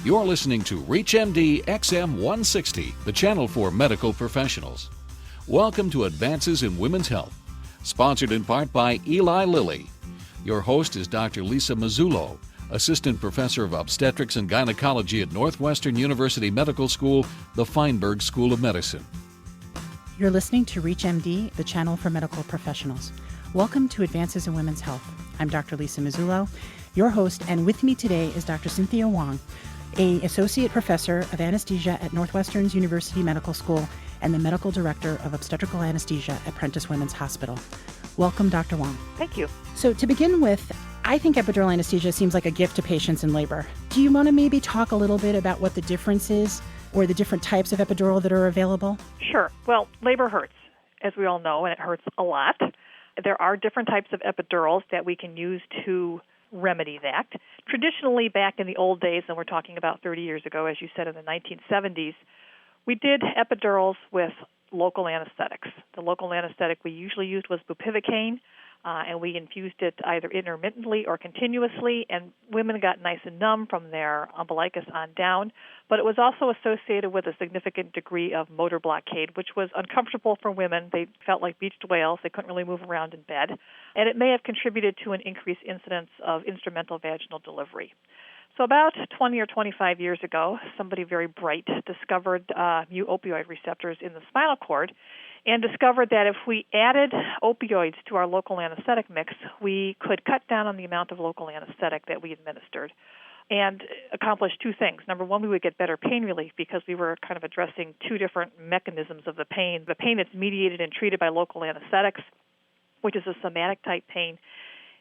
You're listening to ReachMD XM 160, the channel for medical professionals. Welcome to Advances in Women's Health, sponsored in part by Eli Lilly. Your host is Dr. Lisa Mazzullo, Assistant Professor of Obstetrics and Gynecology at Northwestern University Medical School, the Feinberg School of Medicine. You're listening to ReachMD, the channel for medical professionals. Welcome to Advances in Women's Health. I'm Dr. Lisa Mazzullo, your host, and with me today is Dr. Cynthia Wong, an Associate Professor of Anesthesia at Northwestern University Medical School and the Medical Director of Obstetrical Anesthesia at Prentice Women's Hospital. Welcome, Dr. Wong. Thank you. So to begin with, I think epidural anesthesia seems like a gift to patients in labor. Do you want to maybe talk a little bit about what the difference is or the different types of epidural that are available? Sure. Well, labor hurts, as we all know, and it hurts a lot. There are different types of epidurals that we can use to remedy that. Traditionally, back in the old days, and we're talking about 30 years ago, as you said, in the 1970s, we did epidurals with local anesthetics. The local anesthetic we usually used was bupivacaine, and we infused it either intermittently or continuously, and women got nice and numb from their umbilicus on down. But it was also associated with a significant degree of motor blockade, which was uncomfortable for women. They felt like beached whales. They couldn't really move around in bed. And it may have contributed to an increased incidence of instrumental vaginal delivery. So about 20 or 25 years ago, somebody very bright discovered mu opioid receptors in the spinal cord and discovered that if we added opioids to our local anesthetic mix, we could cut down on the amount of local anesthetic that we administered and accomplish two things. Number one, we would get better pain relief because we were kind of addressing two different mechanisms of the pain that's mediated and treated by local anesthetics, which is a somatic type pain,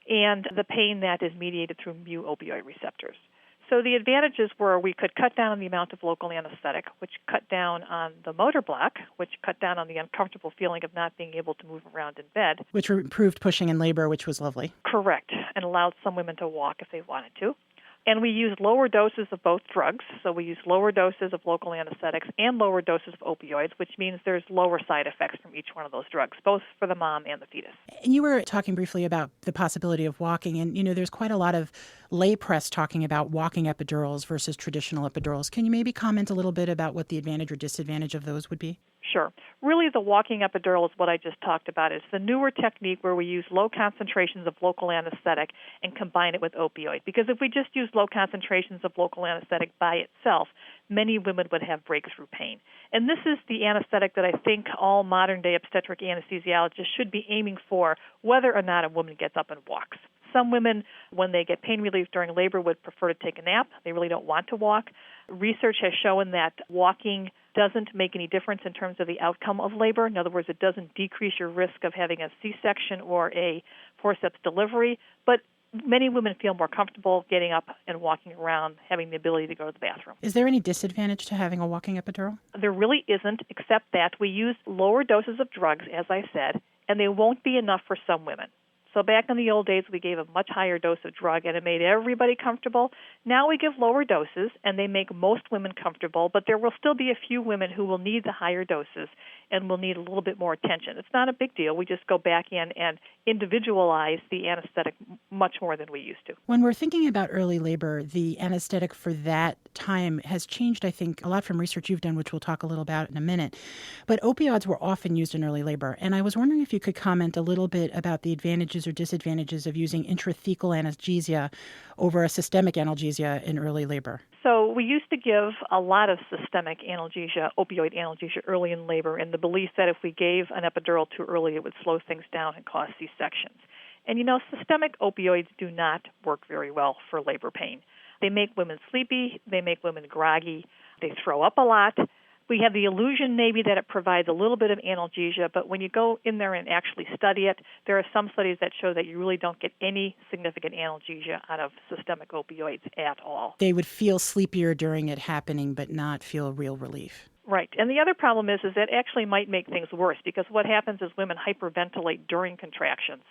and the pain that is mediated through mu opioid receptors. So the advantages were we could cut down on the amount of local anesthetic, which cut down on the motor block, which cut down on the uncomfortable feeling of not being able to move around in bed. Which improved pushing in labor, which was lovely. Correct, and allowed some women to walk if they wanted to. And we used lower doses of both drugs. So we used lower doses of local anesthetics and lower doses of opioids, which means there's lower side effects from each one of those drugs, both for the mom and the fetus. And you were talking briefly about the possibility of walking. And, there's quite a lot of lay press talking about walking epidurals versus traditional epidurals. Can you maybe comment a little bit about what the advantage or disadvantage of those would be? Sure. Really, the walking epidural is what I just talked about. It's the newer technique where we use low concentrations of local anesthetic and combine it with opioid. Because if we just use low concentrations of local anesthetic by itself, many women would have breakthrough pain. And this is the anesthetic that I think all modern-day obstetric anesthesiologists should be aiming for, whether or not a woman gets up and walks. Some women, when they get pain relief during labor, would prefer to take a nap. They really don't want to walk. Research has shown that walking doesn't make any difference in terms of the outcome of labor. In other words, it doesn't decrease your risk of having a C-section or a forceps delivery, but many women feel more comfortable getting up and walking around, having the ability to go to the bathroom. Is there any disadvantage to having a walking epidural? There really isn't, except that we use lower doses of drugs, as I said, and they won't be enough for some women. So back in the old days, we gave a much higher dose of drug, and it made everybody comfortable. Now we give lower doses, and they make most women comfortable, but there will still be a few women who will need the higher doses and will need a little bit more attention. It's not a big deal. We just go back in and individualize the anesthetic much more than we used to. When we're thinking about early labor, the anesthetic for that time has changed, I think, a lot from research you've done, which we'll talk a little about in a minute. But opioids were often used in early labor, and I was wondering if you could comment a little bit about the advantages or disadvantages of using intrathecal analgesia over a systemic analgesia in early labor. So we used to give a lot of systemic analgesia, opioid analgesia, early in labor, in the belief that if we gave an epidural too early, it would slow things down and cause C-sections. And systemic opioids do not work very well for labor pain. They make women sleepy, they make women groggy, they throw up a lot. We have the illusion maybe that it provides a little bit of analgesia, but when you go in there and actually study it, there are some studies that show that you really don't get any significant analgesia out of systemic opioids at all. They would feel sleepier during it happening, but not feel real relief. Right. And the other problem is that actually might make things worse, because what happens is women hyperventilate during contractions.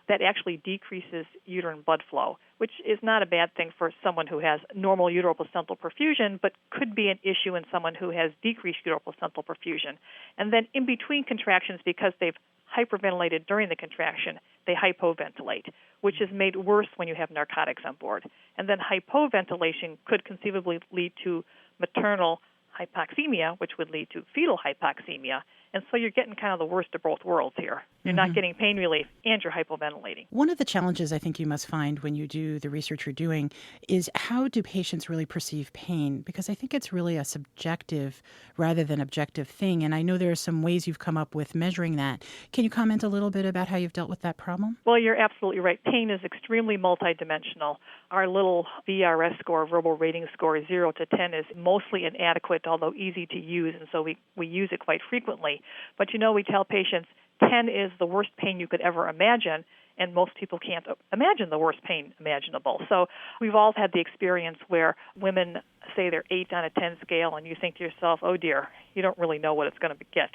That actually decreases uterine blood flow, which is not a bad thing for someone who has normal uteroplacental perfusion, but could be an issue in someone who has decreased uteroplacental perfusion. And then in between contractions, because they've hyperventilated during the contraction, they hypoventilate, which is made worse when you have narcotics on board. And then hypoventilation could conceivably lead to maternal hypoxemia, which would lead to fetal hypoxemia. And so you're getting kind of the worst of both worlds here. You're not getting pain relief and you're hypoventilating. One of the challenges I think you must find when you do the research you're doing is how do patients really perceive pain? Because I think it's really a subjective rather than objective thing. And I know there are some ways you've come up with measuring that. Can you comment a little bit about how you've dealt with that problem? Well, you're absolutely right. Pain is extremely multidimensional. Our little VRS score, verbal rating score, 0 to 10, is mostly inadequate, although easy to use, and so we use it quite frequently. But, we tell patients 10 is the worst pain you could ever imagine, and most people can't imagine the worst pain imaginable. So we've all had the experience where women say they're 8 on a 10 scale, and you think to yourself, oh, dear, you don't really know what it's going to get,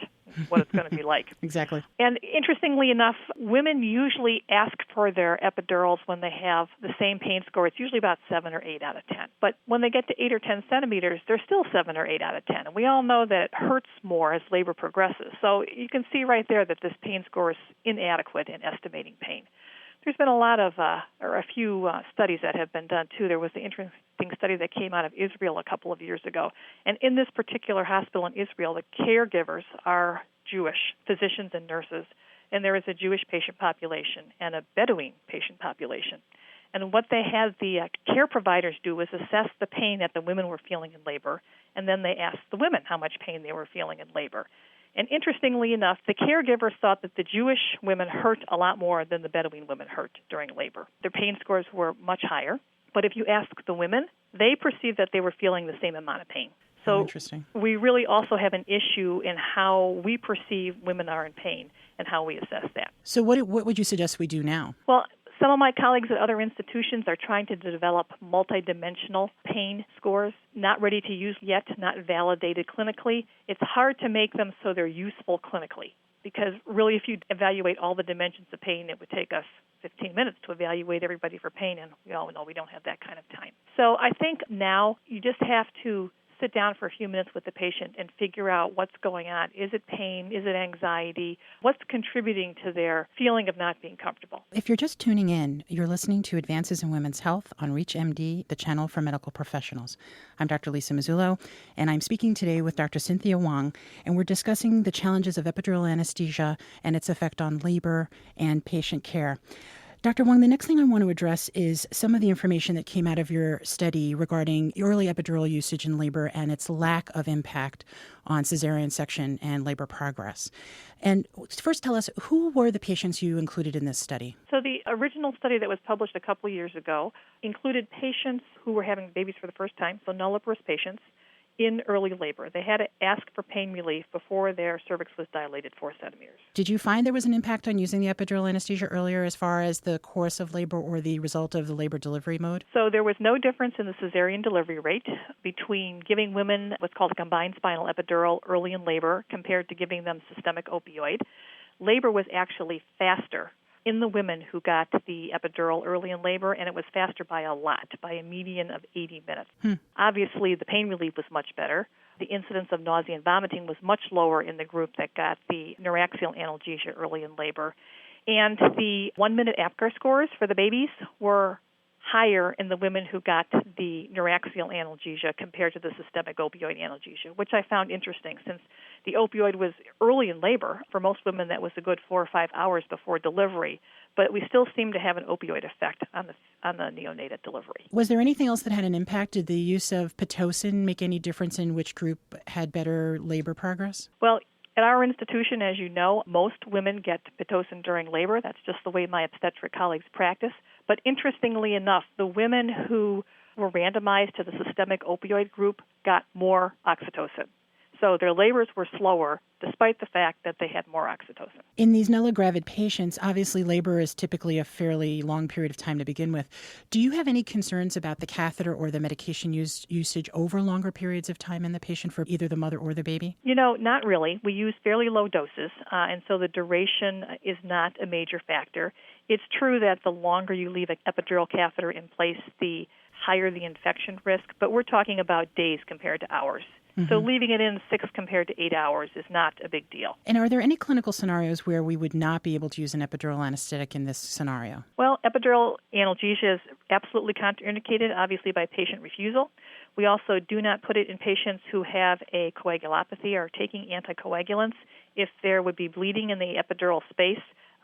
what it's going to be like. Exactly. And interestingly enough, women usually ask for their epidurals when they have the same pain score. It's usually about 7 or 8 out of 10. But when they get to 8 or 10 centimeters, they're still 7 or 8 out of 10. And we all know that it hurts more as labor progresses. So you can see right there that this pain score is inadequate in estimating pain. There's been a few studies that have been done, too. There was the interesting study that came out of Israel a couple of years ago. And in this particular hospital in Israel, the caregivers are Jewish physicians and nurses, and there is a Jewish patient population and a Bedouin patient population. And what they had the care providers do was assess the pain that the women were feeling in labor, and then they asked the women how much pain they were feeling in labor. And interestingly enough, the caregivers thought that the Jewish women hurt a lot more than the Bedouin women hurt during labor. Their pain scores were much higher. But if you ask the women, they perceived that they were feeling the same amount of pain. So we really also have an issue in how we perceive women are in pain and how we assess that. So what would you suggest we do now? Well, some of my colleagues at other institutions are trying to develop multidimensional pain scores, not ready to use yet, not validated clinically. It's hard to make them so they're useful clinically, because really if you evaluate all the dimensions of pain, it would take us 15 minutes to evaluate everybody for pain, and we all know we don't have that kind of time. So I think now you just have to sit down for a few minutes with the patient and figure out what's going on. Is it pain? Is it anxiety? What's contributing to their feeling of not being comfortable? If you're just tuning in, you're listening to Advances in Women's Health on ReachMD, the channel for medical professionals. I'm Dr. Lisa Mazzullo, and I'm speaking today with Dr. Cynthia Wong, and we're discussing the challenges of epidural anesthesia and its effect on labor and patient care. Dr. Wong, the next thing I want to address is some of the information that came out of your study regarding early epidural usage in labor and its lack of impact on cesarean section and labor progress. And first tell us, who were the patients you included in this study? So the original study that was published a couple of years ago included patients who were having babies for the first time, so nulliparous patients, in early labor. They had to ask for pain relief before their cervix was dilated 4 centimeters. Did you find there was an impact on using the epidural anesthesia earlier as far as the course of labor or the result of the labor delivery mode? So there was no difference in the cesarean delivery rate between giving women what's called a combined spinal epidural early in labor compared to giving them systemic opioid. Labor was actually faster in the women who got the epidural early in labor, and it was faster by a lot, by a median of 80 minutes. Obviously, the pain relief was much better. The incidence of nausea and vomiting was much lower in the group that got the neuraxial analgesia early in labor. And the 1-minute APGAR scores for the babies were higher in the women who got the neuraxial analgesia compared to the systemic opioid analgesia, which I found interesting since the opioid was early in labor. For most women, that was a good 4 or 5 hours before delivery, but we still seem to have an opioid effect on the neonate at delivery. Was there anything else that had an impact? Did the use of Pitocin make any difference in which group had better labor progress? Well, at our institution, as you know, most women get Pitocin during labor. That's just the way my obstetric colleagues practice. But interestingly enough, the women who were randomized to the systemic opioid group got more oxytocin. So their labors were slower, despite the fact that they had more oxytocin. In these nulligravid patients, obviously labor is typically a fairly long period of time to begin with. Do you have any concerns about the catheter or the medication usage over longer periods of time in the patient for either the mother or the baby? Not really. We use fairly low doses, and so the duration is not a major factor. It's true that the longer you leave an epidural catheter in place, the higher the infection risk, but we're talking about days compared to hours. So leaving it in 6 compared to 8 hours is not a big deal. And are there any clinical scenarios where we would not be able to use an epidural anesthetic in this scenario? Well, epidural analgesia is absolutely contraindicated, obviously by patient refusal. We also do not put it in patients who have a coagulopathy or are taking anticoagulants. If there would be bleeding in the epidural space,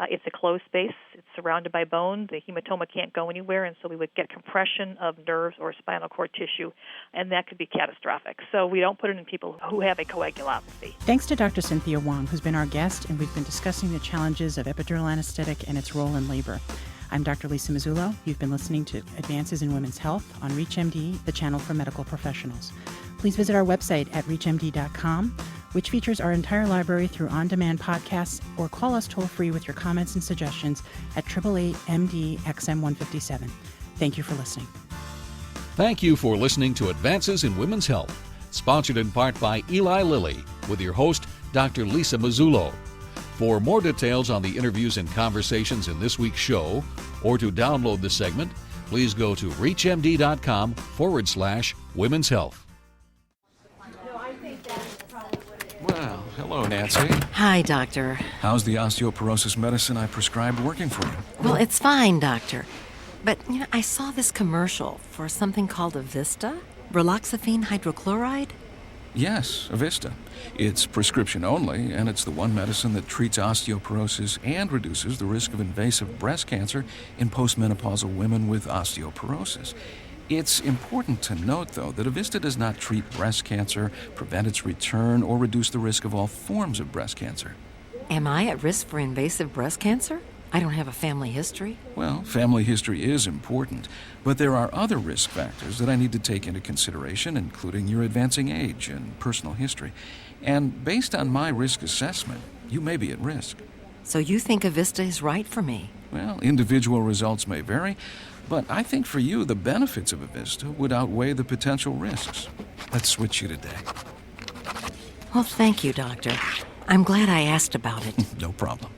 it's a closed space. It's surrounded by bone. The hematoma can't go anywhere, and so we would get compression of nerves or spinal cord tissue, and that could be catastrophic. So we don't put it in people who have a coagulopathy. Thanks to Dr. Cynthia Wong, who's been our guest, and we've been discussing the challenges of epidural anesthetic and its role in labor. I'm Dr. Lisa Mazzullo. You've been listening to Advances in Women's Health on ReachMD, the channel for medical professionals. Please visit our website at reachmd.com, which features our entire library through on-demand podcasts, or call us toll-free with your comments and suggestions at 888-MD-XM157. Thank you for listening. Thank you for listening to Advances in Women's Health, sponsored in part by Eli Lilly, with your host, Dr. Lisa Mazzullo. For more details on the interviews and conversations in this week's show, or to download the segment, please go to reachmd.com/women's health. Well, hello, Nancy. Hi, Doctor. How's the osteoporosis medicine I prescribed working for you? Well, it's fine, Doctor. But, I saw this commercial for something called Avista, raloxifene hydrochloride. Yes, Avista. It's prescription only, and it's the one medicine that treats osteoporosis and reduces the risk of invasive breast cancer in postmenopausal women with osteoporosis. It's important to note, though, that Avista does not treat breast cancer, prevent its return, or reduce the risk of all forms of breast cancer. Am I at risk for invasive breast cancer? I don't have a family history. Well, family history is important, but there are other risk factors that I need to take into consideration, including your advancing age and personal history. And based on my risk assessment, you may be at risk. So you think Avista is right for me? Well, individual results may vary, but I think for you, the benefits of Avista would outweigh the potential risks. Let's switch you today. Well, thank you, Doctor. I'm glad I asked about it. No problem.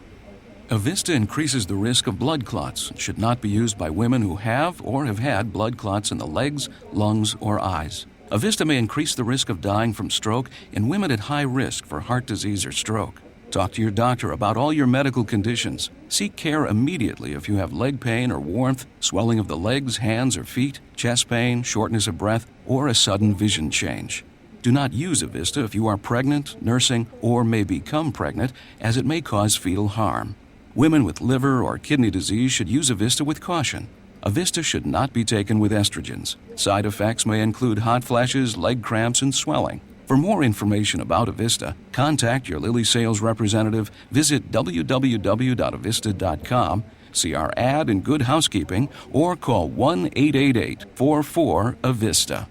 Avista increases the risk of blood clots and should not be used by women who have or have had blood clots in the legs, lungs, or eyes. Avista may increase the risk of dying from stroke in women at high risk for heart disease or stroke. Talk to your doctor about all your medical conditions. Seek care immediately if you have leg pain or warmth, swelling of the legs, hands, or feet, chest pain, shortness of breath, or a sudden vision change. Do not use Avista if you are pregnant, nursing, or may become pregnant, as it may cause fetal harm. Women with liver or kidney disease should use Avista with caution. Avista should not be taken with estrogens. Side effects may include hot flashes, leg cramps, and swelling. For more information about Avista, contact your Lilly sales representative, visit www.avista.com, see our ad in Good Housekeeping, or call 1-888-44-AVISTA.